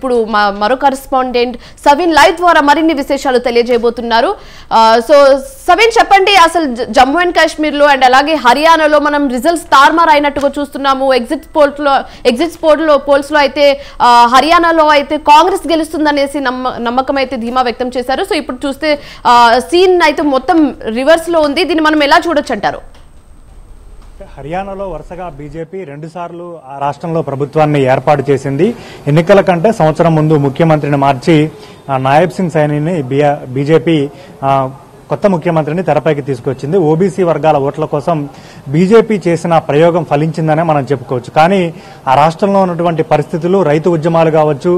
ఇప్పుడు మరో correspondent Saveen live ద్వారా మరిన్ని విశేషాలు తెలియజేయబోతున్నారు. సో సవీన్ చెప్పండి, అసలు జమ్మూ అండ్ కాశ్మీర్ లో అండ్ అలాగే హర్యానాలో మనం రిజల్ట్స్ తారుమారు అయినట్టుగా చూస్తున్నాము. ఎగ్జిట్ పోల్స్ లో అయితే హర్యానాలో అయితే కాంగ్రెస్ గెలుస్తుందనేసి నమ్మకం అయితే ధీమా వ్యక్తం చేశారు. సో ఇప్పుడు చూస్తే సీన్ అయితే మొత్తం రివర్స్ లో ఉంది. దీన్ని మనం ఎలా చూడొచ్చు అంటారు? హర్యానాలో వరుసగా బీజేపీ 2 సార్లు ఆ రాష్ట్రంలో ప్రభుత్వాన్ని ఏర్పాటు చేసింది. ఎన్నికల కంటే సంవత్సరం ముందు ముఖ్యమంత్రిని మార్చి నాయబ్ సింగ్ సైనిని బీజేపీ కొత్త ముఖ్యమంత్రిని తెరపైకి తీసుకొచ్చింది. ఓబీసీ వర్గాల ఓట్ల కోసం బీజేపీ చేసిన ప్రయోగం ఫలించిందనే మనం చెప్పుకోవచ్చు. కానీ ఆ రాష్ట్రంలో ఉన్నటువంటి పరిస్థితులు, రైతు ఉద్యమాలు కావచ్చు,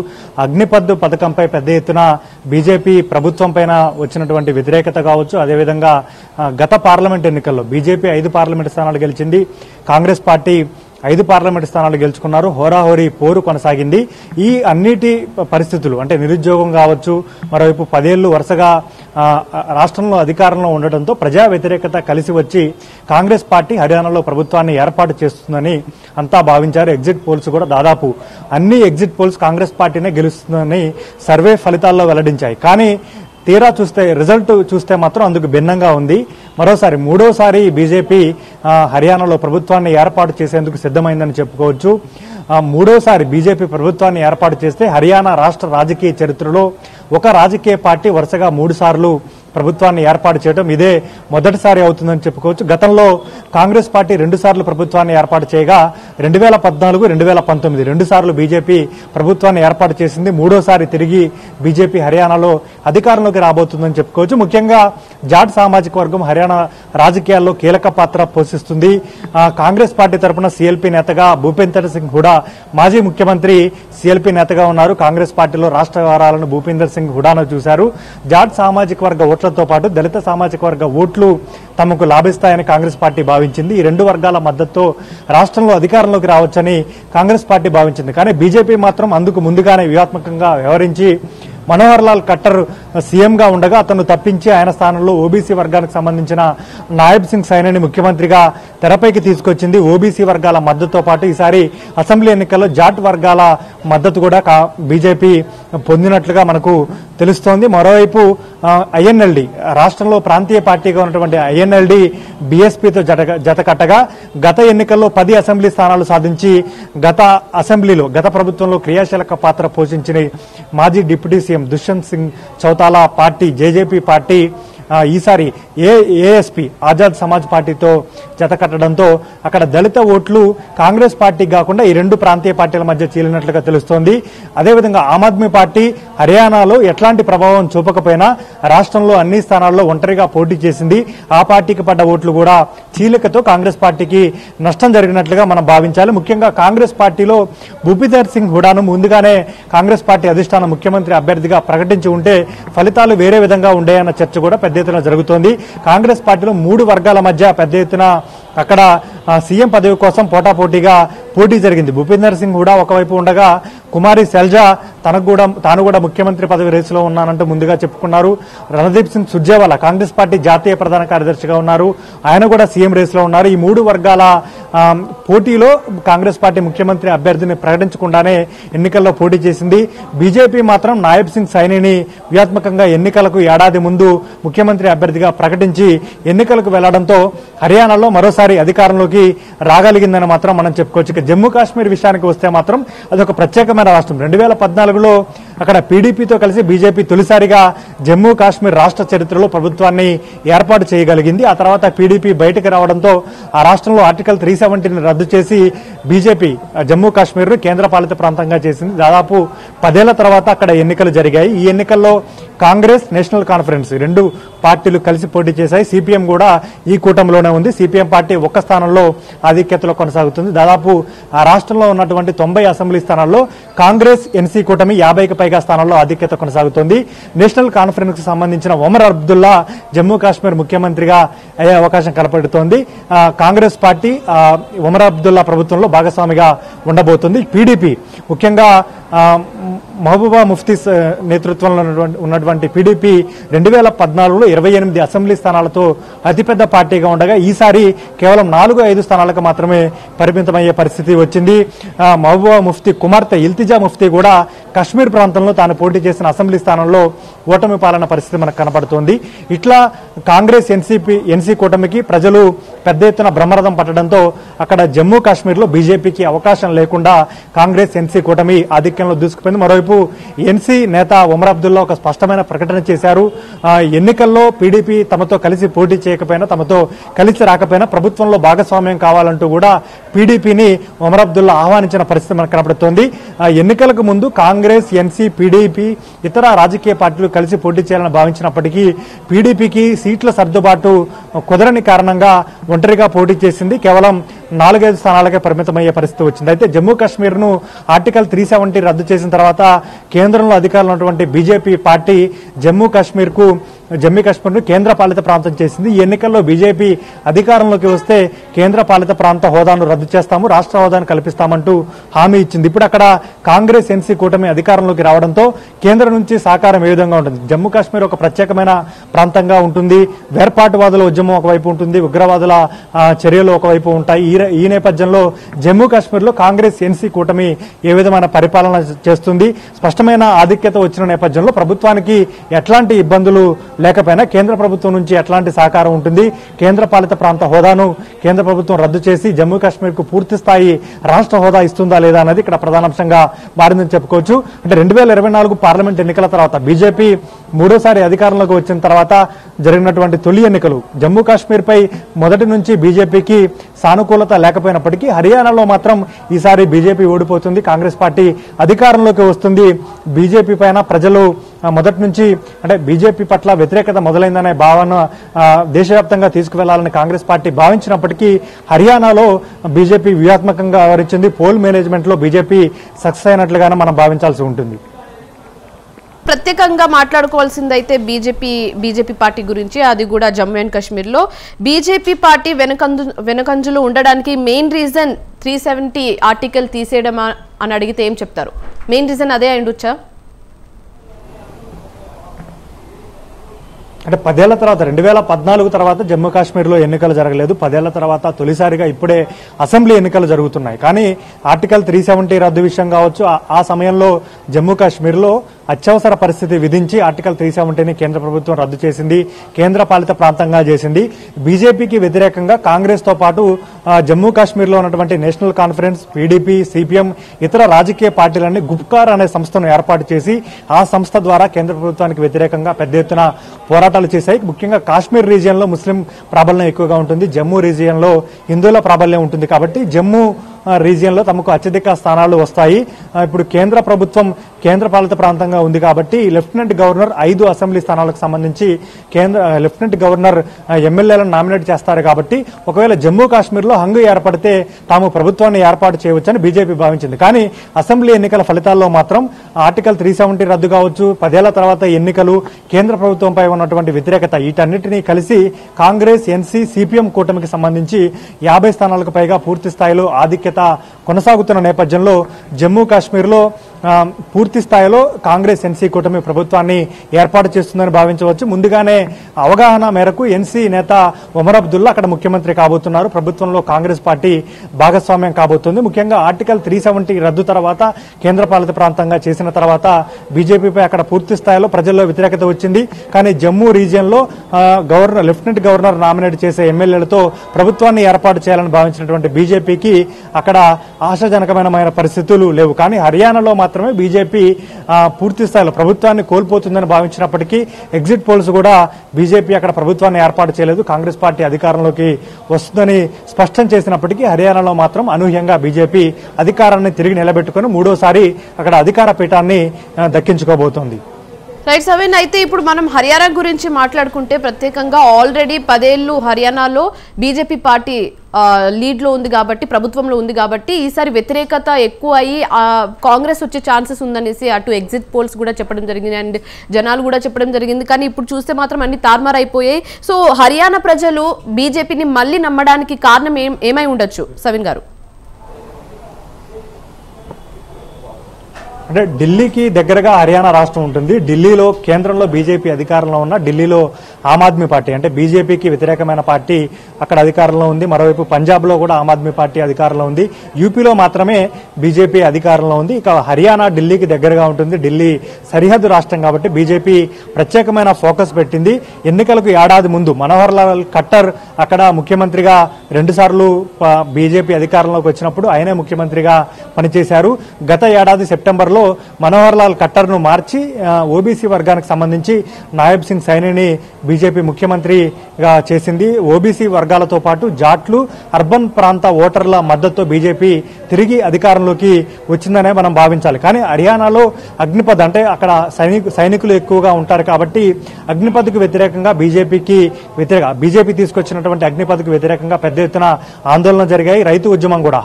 అగ్నిపథ్ పథకంపై పెద్ద ఎత్తున బీజేపీ ప్రభుత్వం పైన వచ్చినటువంటి వ్యతిరేకత కావచ్చు, అదేవిధంగా గత పార్లమెంట్ ఎన్నికల్లో బీజేపీ 5 పార్లమెంట్ స్థానాలు గెలిచింది, కాంగ్రెస్ పార్టీ 5 పార్లమెంటు స్థానాలు గెలుచుకున్నారు. హోరాహోరీ పోరు కొనసాగింది. ఈ అన్నిటి పరిస్థితులు అంటే నిరుద్యోగం కావచ్చు, మరోవైపు 10 ఏళ్లు వరుసగా రాష్ట్రంలో అధికారంలో ఉండటంతో ప్రజా వ్యతిరేకత కలిసి వచ్చి కాంగ్రెస్ పార్టీ హర్యానాలో ప్రభుత్వాన్ని ఏర్పాటు చేస్తుందని అంతా భావించారు. ఎగ్జిట్ పోల్స్ కూడా దాదాపు అన్ని ఎగ్జిట్ పోల్స్ కాంగ్రెస్ పార్టీనే గెలుస్తుందని సర్వే ఫలితాల్లో వెల్లడించాయి. కానీ తీరా చూస్తే రిజల్ట్ చూస్తే మాత్రం అందుకు భిన్నంగా ఉంది. మరోసారి 3వసారి బీజేపీ హర్యానాలో ప్రభుత్వాన్ని ఏర్పాటు చేసేందుకు సిద్ధమైందని చెప్పుకోవచ్చు. 3వసారి బీజేపీ ప్రభుత్వాన్ని ఏర్పాటు చేస్తే హర్యానా రాష్ట్ర రాజకీయ చరిత్రలో ఒక రాజకీయ పార్టీ వరుసగా 3 సార్లు ప్రభుత్వాన్ని ఏర్పాటు చేయడం ఇదే మొదటిసారి అవుతుందని చెప్పుకోవచ్చు. గతంలో కాంగ్రెస్ పార్టీ 2 సార్లు ప్రభుత్వాన్ని ఏర్పాటు చేయగా 2014, 2019 2 సార్లు బీజేపీ ప్రభుత్వాన్ని ఏర్పాటు చేసింది. 3వసారి తిరిగి బీజేపీ హర్యానాలో అధికారంలోకి రాబోతుందని చెప్పుకోవచ్చు. ముఖ్యంగా జాట్ సామాజిక వర్గం హర్యానా రాజకీయాల్లో కీలక పాత్ర పోషిస్తుంది. కాంగ్రెస్ పార్టీ తరఫున సీఎల్పీ నేతగా భూపేందర్ సింగ్ హుడా మాజీ ముఖ్యమంత్రి సీఎల్పీ నేతగా ఉన్నారు. కాంగ్రెస్ పార్టీలో రాష్ట్ర వ్యవహారాలను భూపేందర్ సింగ్ హుడాను చూశారు. జాట్ సామాజిక వర్గ ఓట్లతో పాటు దళిత సామాజిక వర్గ ఓట్లు తమకు లాభిస్తాయని కాంగ్రెస్ పార్టీ భావించింది. ఈ 2 వర్గాల మద్దతుతో రాష్ట్రంలో అధికారంలోకి రావచ్చని కాంగ్రెస్ పార్టీ భావించింది. కానీ బీజేపీ మాత్రం అందుకు ముందుగానే వ్యూహాత్మకంగా వ్యవహరించి మనోహర్ లాల్ ఖట్టర్ సీఎంగా ఉండగా అతను తప్పించి ఆయన స్థానంలో ఓబీసీ వర్గానికి సంబంధించిన నాయబ్ సింగ్ సైనిని ముఖ్యమంత్రిగా తెరపైకి తీసుకొచ్చింది. ఓబీసీ వర్గాల మద్దతుతో పాటు ఈసారి అసెంబ్లీ ఎన్నికల్లో జాట్ వర్గాల మద్దతు కూడా బీజేపీ పొందినట్లుగా మనకు తెలుస్తోంది. మరోవైపు ఐఎన్ఎల్డి రాష్ట్రంలో ప్రాంతీయ పార్టీగా ఉన్నటువంటి ఐఎన్ఎల్డి బీఎస్పీతో జతకట్టగా గత ఎన్నికల్లో 10 అసెంబ్లీ స్థానాలు సాధించి గత ప్రభుత్వంలో క్రియాశీలక పాత్ర పోషించిన మాజీ deputy CM Dushyant Singh Chautala party JJP party ఈసారి ఏఎస్పీ ఆజాద్ సమాజ్ పార్టీతో జతకట్టడంతో అక్కడ దళిత ఓట్లు కాంగ్రెస్ పార్టీకి కాకుండా ఈ 2 ప్రాంతీయ పార్టీల మధ్య చీలినట్లుగా తెలుస్తోంది. అదేవిధంగా ఆమ్ ఆద్మీ పార్టీ హర్యానాలో ఎట్లాంటి ప్రభావం చూపకపోయినా రాష్ట్రంలో అన్ని స్థానాల్లో ఒంటరిగా పోటీ చేసింది. ఆ పార్టీకి పడ్డ ఓట్లు కూడా చీలికతో కాంగ్రెస్ పార్టీకి నష్టం జరిగినట్లుగా మనం భావించాలి. ముఖ్యంగా కాంగ్రెస్ పార్టీలో భూపేందర్ సింగ్ హుడాను ముందుగానే కాంగ్రెస్ పార్టీ అధిష్టానం ముఖ్యమంత్రి అభ్యర్థిగా ప్రకటించి ఉంటే ఫలితాలు వేరే విధంగా ఉండేయన్న చర్చ కూడా పెద్ద ఎత్తున జరుగుతోంది. కాంగ్రెస్ పార్టీలో 3 వర్గాల మధ్య పెద్ద ఎత్తున అక్కడ సీఎం పదవి కోసం పోటీ జరిగింది. భూపేందర్ సింగ్ హుడా ఒకవైపు ఉండగా కుమారి శైలజా తాను కూడా ముఖ్యమంత్రి పదవి రేసులో ఉన్నానంటూ ముందుగా చెప్పుకున్నారు. రణదీప్ సింగ్ సుర్జేవాలా కాంగ్రెస్ పార్టీ జాతీయ ప్రధాన కార్యదర్శిగా ఉన్నారు. ఆయన కూడా సీఎం రేసులో ఉన్నారు. ఈ 3 వర్గాల పోటీలో కాంగ్రెస్ పార్టీ ముఖ్యమంత్రి అభ్యర్థిని ప్రకటించకుండానే ఎన్నికల్లో పోటీ చేసింది. బీజేపీ మాత్రం నాయబ్ సింగ్ సైనిని వ్యూహాత్మకంగా ఎన్నికలకు ఏడాది ముందు ముఖ్యమంత్రి అభ్యర్థిగా ప్రకటించి ఎన్నికలకు వెళ్లడంతో హర్యానాలో మరోసారి అధికారంలోకి రాగలిగిందని మాత్రం మనం చెప్పుకోవచ్చు. జమ్మూ కాశ్మీర్ విషయానికి వస్తే మాత్రం అదొక ప్రత్యేకమైన రాష్ట్రం. 2014లో అక్కడ పీడీపీతో కలిసి బీజేపీ తొలిసారిగా జమ్మూ కాశ్మీర్ రాష్ట్ర చరిత్రలో ప్రభుత్వాన్ని ఏర్పాటు చేయగలిగింది. ఆ తర్వాత పీడీపీ బయటకు రావడంతో ఆ రాష్ట్రంలో ఆర్టికల్ 370ని రద్దు చేసి బీజేపీ జమ్మూ కాశ్మీర్ ను కేంద్రపాలిత ప్రాంతంగా చేసింది. దాదాపు 10 ఏళ్ల తర్వాత అక్కడ ఎన్నికలు జరిగాయి. ఈ ఎన్నికల్లో కాంగ్రెస్, నేషనల్ కాన్ఫరెన్స్ 2 పార్టీలు కలిసి పోటీ చేశాయి. సిపిఎం కూడా ఈ కూటమిలోనే ఉంది. సిపిఎం పార్టీ ఒక్క స్థానంలో ఆధిక్యతలో కొనసాగుతుంది. దాదాపు ఆ రాష్ట్రంలో ఉన్నటువంటి 90 అసెంబ్లీ స్థానాల్లో కాంగ్రెస్, ఎన్సీ కూటమి 50కి పైగా స్థానాల్లో ఆధిక్యత కొనసాగుతోంది. నేషనల్ కాన్ఫరెన్స్ కు సంబంధించిన ఒమర్ అబ్దుల్లా జమ్మూ కాశ్మీర్ ముఖ్యమంత్రిగా అయ్యే అవకాశం కనపడుతోంది. కాంగ్రెస్ పార్టీ ఒమర్ అబ్దుల్లా ప్రభుత్వంలో భాగస్వామిగా ఉండబోతుంది. పీడీపీ ముఖ్యంగా మహబూబా ముఫ్తీ నేతృత్వంలో ఉన్నటువంటి పీడీపీ 2014లో 28 అసెంబ్లీ స్థానాలతో అతిపెద్ద పార్టీగా ఉండగా ఈసారి కేవలం 4-5 స్థానాలకు మాత్రమే పరిమితమయ్యే పరిస్థితి వచ్చింది. మహబూబా ముఫ్తీ కుమార్తె ఇల్తిజా ముఫ్తీ కూడా కశ్మీర్ ప్రాంతంలో తాను పోటీ చేసిన అసెంబ్లీ స్థానంలో ఓటమి పాలన పరిస్థితి మనకు కనబడుతోంది. ఇట్లా కాంగ్రెస్ ఎన్సీ కూటమికి ప్రజలు పెద్ద ఎత్తున బ్రహ్మరథం పట్టడంతో అక్కడ జమ్మూ కాశ్మీర్లో బీజేపీకి అవకాశం లేకుండా కాంగ్రెస్ ఎన్సీ కూటమి ఆధిక్యంలో దూసుకుపోయింది. మరోవైపు ఎన్సీ నేత ఒమర్ అబ్దుల్లా ఒక స్పష్టమైన ప్రకటన చేశారు. ఎన్నికల్లో పీడీపీ తమతో కలిసి పోటీ చేయకపోయినా, తమతో కలిసి రాకపోయినా ప్రభుత్వంలో భాగస్వామ్యం కావాలంటూ కూడా పీడీపీని ఒమర్ అబ్దుల్లా ఆహ్వానించిన పరిస్థితి మనకు కనబడుతోంది. ఎన్నికలకు ముందు కాంగ్రెస్, ఎన్సీ, పీడీపీ ఇతర రాజకీయ పార్టీలు కలిసి పోటీ చేయాలని భావించినప్పటికీ పీడీపీకి సీట్ల సర్దుబాటు కుదరని కారణంగా ఒంటరిగా పోటీ చేసింది. కేవలం 4-5 స్థానాలకే పరిమితమయ్యే పరిస్థితి వచ్చింది. అయితే జమ్మూ కాశ్మీర్ ను ఆర్టికల్ 370 రద్దు చేసిన తర్వాత కేంద్రంలో అధికారంలో ఉన్నటువంటి బీజేపీ పార్టీ జమ్మూ కాశ్మీర్ను కేంద్ర పాలిత ప్రాంతం చేసింది. ఈ ఎన్నికల్లో బీజేపీ అధికారంలోకి వస్తే కేంద్ర పాలిత ప్రాంత హోదాను రద్దు చేస్తాము, రాష్ట్ర హోదాను కల్పిస్తామంటూ హామీ ఇచ్చింది. ఇప్పుడు అక్కడ కాంగ్రెస్ ఎన్సీ కూటమి అధికారంలోకి రావడంతో కేంద్రం నుంచి సహకారం ఏ విధంగా ఉంటుంది? జమ్మూ కాశ్మీర్ ఒక ప్రత్యేకమైన ప్రాంతంగా ఉంటుంది. వేర్పాటువాదుల ఉద్యమం ఒకవైపు ఉంటుంది, ఉగ్రవాదుల చర్యలు ఒకవైపు ఉంటాయి. ఈ నేపథ్యంలో జమ్మూ కాశ్మీర్లో కాంగ్రెస్ ఎన్సీ కూటమి ఏ విధమైన పరిపాలన చేస్తుంది? స్పష్టమైన ఆధిక్యత వచ్చిన నేపథ్యంలో ప్రభుత్వానికి ఎట్లాంటి ఇబ్బందులు లేకపోయినా కేంద్ర ప్రభుత్వం నుంచి ఎట్లాంటి సహకారం ఉంటుంది? కేంద్ర పాలిత ప్రాంత హోదాను కేంద్ర ప్రభుత్వం రద్దు చేసి జమ్మూ కాశ్మీర్ కు పూర్తి స్థాయి రాష్ట్ర హోదా ఇస్తుందా లేదా అనేది ఇక్కడ ప్రధానాంశంగా మారిందని చెప్పుకోవచ్చు. అంటే 2024 పార్లమెంట్ ఎన్నికల తర్వాత బీజేపీ మూడోసారి అధికారంలోకి వచ్చిన తర్వాత జరిగినటువంటి తొలి ఎన్నికలు జమ్మూ కాశ్మీర్ పై మొదటి నుంచి బీజేపీకి సానుకూలత లేకపోయినప్పటికీ హర్యానాలో మాత్రం ఈసారి బీజేపీ ఓడిపోతుంది, కాంగ్రెస్ పార్టీ అధికారంలోకి వస్తుంది. బీజేపీ పైన ప్రజలు మొదటి నుంచి అంటే బీజేపీ పట్ల వ్యతిరేకత మొదలైందనే భావన దేశవ్యాప్తంగా తీసుకువెళ్లాలని కాంగ్రెస్ పార్టీ భావించినప్పటికీ హర్యానాలో బీజేపీ వ్యూహాత్మకంగా వ్యవహరించింది. పోల్ మేనేజ్మెంట్ లో బీజేపీ సక్సెస్ అయినట్లుగానే మనం భావించాల్సి ఉంటుంది. ప్రత్యేకంగా మాట్లాడుకోవాల్సిందైతే బీజేపీ పార్టీ గురించి, అది కూడా జమ్మూ అండ్ కాశ్మీర్ లో బీజేపీ పార్టీ వెనకంజులు ఉండడానికి మెయిన్ రీజన్ 370 ఆర్టికల్ తీసేయడం అని అడిగితే ఏం చెప్తారు? మెయిన్ రీజన్ అదే అయ్యుండొచ్చా? అంటే 10 ఏళ్ల తర్వాత 2014 తర్వాత జమ్మూ కాశ్మీర్లో ఎన్నికలు జరగలేదు. 10 ఏళ్ల తర్వాత తొలిసారిగా ఇప్పుడే అసెంబ్లీ ఎన్నికలు జరుగుతున్నాయి. కానీ ఆర్టికల్ 370 రద్దు విషయం కావచ్చు, ఆ సమయంలో జమ్మూ కాశ్మీర్లో అత్యవసర పరిస్థితి విధించి ఆర్టికల్ 370ని కేంద్ర ప్రభుత్వం రద్దు చేసింది, కేంద్ర పాలిత ప్రాంతంగా చేసింది. బీజేపీకి వ్యతిరేకంగా కాంగ్రెస్ తో పాటు జమ్మూ కాశ్మీర్లో ఉన్నటువంటి నేషనల్ కాన్ఫరెన్స్, పీడీపీ, సిపిఎం ఇతర రాజకీయ పార్టీలన్నీ గుప్కార్ అనే సంస్థను ఏర్పాటు చేసి ఆ సంస్థ ద్వారా కేంద్ర ప్రభుత్వానికి వ్యతిరేకంగా పెద్ద ఎత్తున పోరాటాలు చేశాయి. ముఖ్యంగా కాశ్మీర్ రీజియన్ లో ముస్లిం ప్రాబల్యం ఎక్కువగా ఉంటుంది, జమ్మూ రీజియన్ లో హిందువుల ప్రాబల్యం ఉంటుంది. కాబట్టి జమ్మూ రీజియన్ లో తమకు అత్యధిక స్థానాలు వస్తాయి. ఇప్పుడు కేంద్ర ప్రభుత్వం కేంద్ర పాలిత ప్రాంతంగా ఉంది కాబట్టి లెఫ్టినెంట్ గవర్నర్ 5 అసెంబ్లీ స్థానాలకు సంబంధించి లెఫ్టినెంట్ గవర్నర్ ఎమ్మెల్యేలను నామినేట్ చేస్తారు. కాబట్టి ఒకవేళ జమ్మూ కాశ్మీర్ లో హంగు ఏర్పడితే తాము ప్రభుత్వాన్ని ఏర్పాటు చేయవచ్చని బీజేపీ భావించింది. కానీ అసెంబ్లీ ఎన్నికల ఫలితాల్లో మాత్రం ఆర్టికల్ 370 రద్దు కావచ్చు, 10 ఏళ్ల తర్వాత ఎన్నికలు, కేంద్ర ప్రభుత్వంపై ఉన్నటువంటి వ్యతిరేకత వీటన్నిటినీ కలిసి కాంగ్రెస్, ఎన్సీ, సిపిఎం కూటమికి సంబంధించి 50 స్థానాలకు పైగా పూర్తి స్థాయిలో ఆధిక్యత కొనసాగుతున్న నేపథ్యంలో జమ్మూ కాశ్మీర్లో పూర్తి స్థాయిలో కాంగ్రెస్, ఎన్సీ కూటమి ప్రభుత్వాన్ని ఏర్పాటు చేస్తుందని భావించవచ్చు. ముందుగానే అవగాహన మేరకు ఎన్సీ నేత ఒమర్ అబ్దుల్లా అక్కడ ముఖ్యమంత్రి కాబోతున్నారు. ప్రభుత్వంలో కాంగ్రెస్ పార్టీ భాగస్వామ్యం కాబోతుంది. ముఖ్యంగా ఆర్టికల్ 370 రద్దు తర్వాత కేంద్ర పాలిత ప్రాంతంగా చేసిన తర్వాత బీజేపీపై అక్కడ పూర్తి స్థాయిలో ప్రజల్లో వ్యతిరేకత వచ్చింది. కానీ జమ్మూ రీజియన్ లో లెఫ్టినెంట్ గవర్నర్ నామినేట్ చేసే ఎమ్మెల్యేలతో ప్రభుత్వాన్ని ఏర్పాటు చేయాలని భావించినటువంటి బీజేపీకి అక్కడ ఆశాజనకమైన పరిస్థితులు లేవు. కానీ హర్యానాలో మాత్రమే బీజేపీ పూర్తి స్థాయిలో ప్రభుత్వాన్ని కోల్పోతుందని భావించినప్పటికీ ఎగ్జిట్ పోల్స్ కూడా బీజేపీ అక్కడ ప్రభుత్వాన్ని ఏర్పాటు చేయలేదు, కాంగ్రెస్ పార్టీ అధికారంలోకి వస్తుందని స్పష్టం చేసినప్పటికీ హర్యానాలో మాత్రం అనూహ్యంగా బీజేపీ అధికారాన్ని తిరిగి నిలబెట్టుకుని మూడోసారి అక్కడ అధికార పీఠాన్ని దక్కించుకోబోతోంది. రైట్ సవిన్, అయితే ఇప్పుడు మనం హర్యానా గురించి మాట్లాడుకుంటే ప్రత్యేకంగా ఆల్రెడీ 10 ఏళ్లు హర్యానాలో బీజేపీ పార్టీ లీడ్ లో ఉంది కాబట్టి, ప్రభుత్వంలో ఉంది కాబట్టి ఈసారి వ్యతిరేకత ఎక్కువ అయ్యి కాంగ్రెస్ వచ్చే ఛాన్సెస్ ఉందనేసి అటు ఎగ్జిట్ పోల్స్ కూడా చెప్పడం జరిగింది అండ్ జనాలు కూడా చెప్పడం జరిగింది. కానీ ఇప్పుడు చూస్తే మాత్రం అన్ని తారుమారు అయిపోయాయి. సో హర్యానా ప్రజలు బీజేపీని మళ్ళీ నమ్మడానికి కారణం ఏమై ఉండొచ్చు సవిన్ గారు? అంటే ఢిల్లీకి దగ్గరగా హర్యానా రాష్ట్రం ఉంటుంది. ఢిల్లీలో కేంద్రంలో బీజేపీ అధికారంలో ఉన్న, ఢిల్లీలో ఆమ్ ఆద్మీ పార్టీ అంటే బీజేపీకి వ్యతిరేకమైన పార్టీ అక్కడ అధికారంలో ఉంది. మరోవైపు పంజాబ్లో కూడా ఆమ్ ఆద్మీ పార్టీ అధికారంలో ఉంది. యూపీలో మాత్రమే బీజేపీ అధికారంలో ఉంది. ఇక హర్యానా ఢిల్లీకి దగ్గరగా ఉంటుంది. ఢిల్లీ సరిహద్దు రాష్ట్రం కాబట్టి బీజేపీ ప్రత్యేకమైన ఫోకస్ పెట్టింది. ఎన్నికలకు ఏడాది ముందు మనోహర్ లాల్ ఖట్టర్ అక్కడ ముఖ్యమంత్రిగా 2 సార్లు బీజేపీ అధికారంలోకి వచ్చినప్పుడు ఆయనే ముఖ్యమంత్రిగా పనిచేశారు. గత ఏడాది సెప్టెంబర్లో మనోహర్ లాల్ ఖట్టర్ ను మార్చి ఓబీసీ వర్గానికి సంబంధించి నాయబ్ సింగ్ సైనిని బీజేపీ ముఖ్యమంత్రిగా చేసింది. ఓబీసీ వర్గాలతో పాటు జాట్లు, అర్బన్ ప్రాంత ఓటర్ల మద్దతుతో బీజేపీ తిరిగి అధికారంలోకి వచ్చిందనే మనం భావించాలి. కానీ హర్యానాలో అగ్నిపథ్ అంటే అక్కడ సైనికులు ఎక్కువగా ఉంటారు కాబట్టి అగ్నిపథ్కు వ్యతిరేకంగా బీజేపీ తీసుకొచ్చినటువంటి అగ్నిపథ్కు వ్యతిరేకంగా పెద్ద ఎత్తున ఆందోళన జరిగాయి. రైతు ఉద్యమం కూడా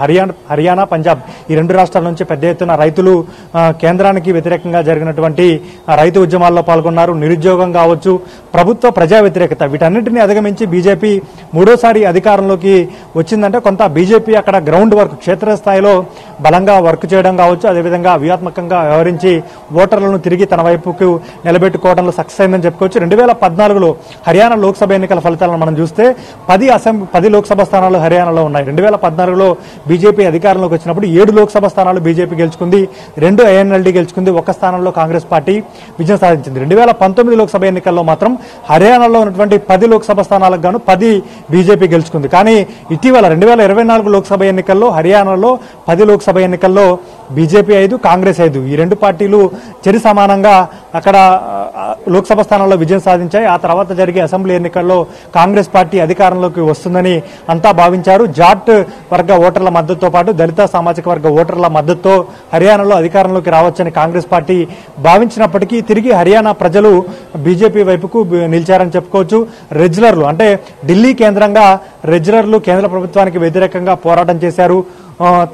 హర్యానా, పంజాబ్ ఈ 2 రాష్ట్రాల నుంచి పెద్ద ఎత్తున రైతులు కేంద్రానికి వ్యతిరేకంగా జరిగినటువంటి రైతు ఉద్యమాల్లో పాల్గొన్నారు. నిరుద్యోగం కావచ్చు, ప్రభుత్వ ప్రజా వ్యతిరేకత, వీటన్నింటినీ అధిగమించి బీజేపీ 3వ అధికారంలోకి వచ్చిందంటే కొంత బీజేపీ అక్కడ గ్రౌండ్ వర్క్, క్షేత్రస్థాయిలో బలంగా వర్క్ చేయడం కావచ్చు, అదేవిధంగా వ్యూహాత్మకంగా వ్యవహరించి ఓటర్లను తిరిగి తన వైపుకు నిలబెట్టుకోవడంలో సక్సెస్ అయిందని చెప్పుకోవచ్చు. 2014లో హర్యానా లోక్సభ ఎన్నికల ఫలితాలను మనం చూస్తే 10 లోక్సభ స్థానాలు హర్యానాలో ఉన్నాయి. 2014లో బీజేపీ అధికారంలోకి వచ్చినప్పుడు 7 లోక్సభ స్థానాలు బీజేపీ గెలుచుకుంది, 2 ఐఎన్ఎల్డీ గెలుచుకుంది, 1 స్థానంలో కాంగ్రెస్ పార్టీ విజయం సాధించింది. 2019 లోక్సభ ఎన్నికల్లో మాత్రం హర్యానాలో ఉన్నటువంటి 10 లోక్సభ స్థానాలకు గాను 10 బీజేపీ గెలుచుకుంది. కానీ ఇటీవల 2024 లోక్సభ ఎన్నికల్లో హర్యానాలో 10 లోక్సభ ఎన్నికల్లో బీజేపీ 5, కాంగ్రెస్ 5 ఈ 2 పార్టీలు చెరి సమానంగా అక్కడ లోక్సభ స్థానాల్లో విజయం సాధించాయి. ఆ తర్వాత జరిగే అసెంబ్లీ ఎన్నికల్లో కాంగ్రెస్ పార్టీ అధికారంలోకి వస్తుందని అంతా భావించారు. జాట్ వర్గ ఓటర్ల మద్దతుతో పాటు దళిత సామాజిక వర్గ ఓటర్ల మద్దతుతో హర్యానాలో అధికారంలోకి రావచ్చని కాంగ్రెస్ పార్టీ భావించినప్పటికీ తిరిగి హర్యానా ప్రజలు బీజేపీ వైపుకు నిలిచారని చెప్పుకోవచ్చు. రెజ్లర్లు అంటే ఢిల్లీ కేంద్రంగా రెజ్లర్లు కేంద్ర ప్రభుత్వానికి వ్యతిరేకంగా పోరాటం చేశారు.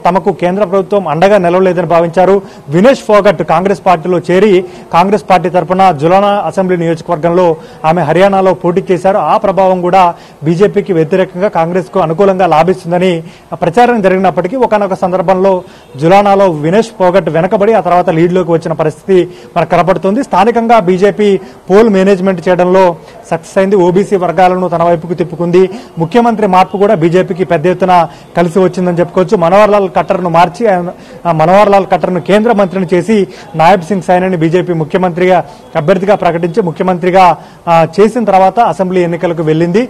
తమకు కేంద్ర ప్రభుత్వం అండగా నిలవలేదని భావించారు. వినేష్ ఫోగట్ కాంగ్రెస్ పార్టీలో చేరి కాంగ్రెస్ పార్టీ తరఫున జులానా అసెంబ్లీ నియోజకవర్గంలో ఆమె హర్యానాలో పోటీ చేశారు. ఆ ప్రభావం కూడా బీజేపీకి వ్యతిరేకంగా కాంగ్రెస్ కు అనుకూలంగా లాభిస్తుందని ప్రచారం జరిగినప్పటికీ ఒకనొక సందర్భంలో జులానాలో వినేష్ ఫోగట్ వెనకబడి ఆ తర్వాత లీడ్లోకి వచ్చిన పరిస్థితి మనకు కనబడుతుంది. స్థానికంగా బీజేపీ పోల్ మేనేజ్మెంట్ చేయడంలో సక్సెస్ అయింది. ఓబీసీ వర్గాలను తన వైపుకు తిప్పుకుంది. ముఖ్యమంత్రి మార్పు కూడా బీజేపీకి పెద్ద ఎత్తున కలిసి వచ్చిందని చెప్పుకోవచ్చు. మనోహర్ లాల్ ఖట్టర్ను మార్చి మనోహర్ లాల్ ఖట్టర్ను కేంద్ర మంత్రిని చేసి నాయబ్ సింగ్ సైనిని బీజేపీ ముఖ్యమంత్రిగా అభ్యర్థిగా ప్రకటించి ముఖ్యమంత్రిగా చేసిన తర్వాత అసెంబ్లీ ఎన్నికలకు వెళ్లింది.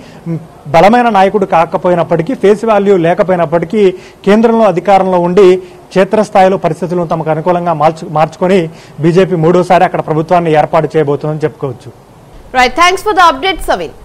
బలమైన నాయకుడు కాకపోయినప్పటికీ, ఫేస్ వాల్యూ లేకపోయినప్పటికీ కేంద్రంలో అధికారంలో ఉండి క్షేత్రస్థాయిలో పరిస్థితులను తమకు అనుకూలంగా మార్చుకొని బీజేపీ 3వ సారి అక్కడ ప్రభుత్వాన్ని ఏర్పాటు చేయబోతుందని చెప్పుకోవచ్చు. Right, thanks for the update సవిన్.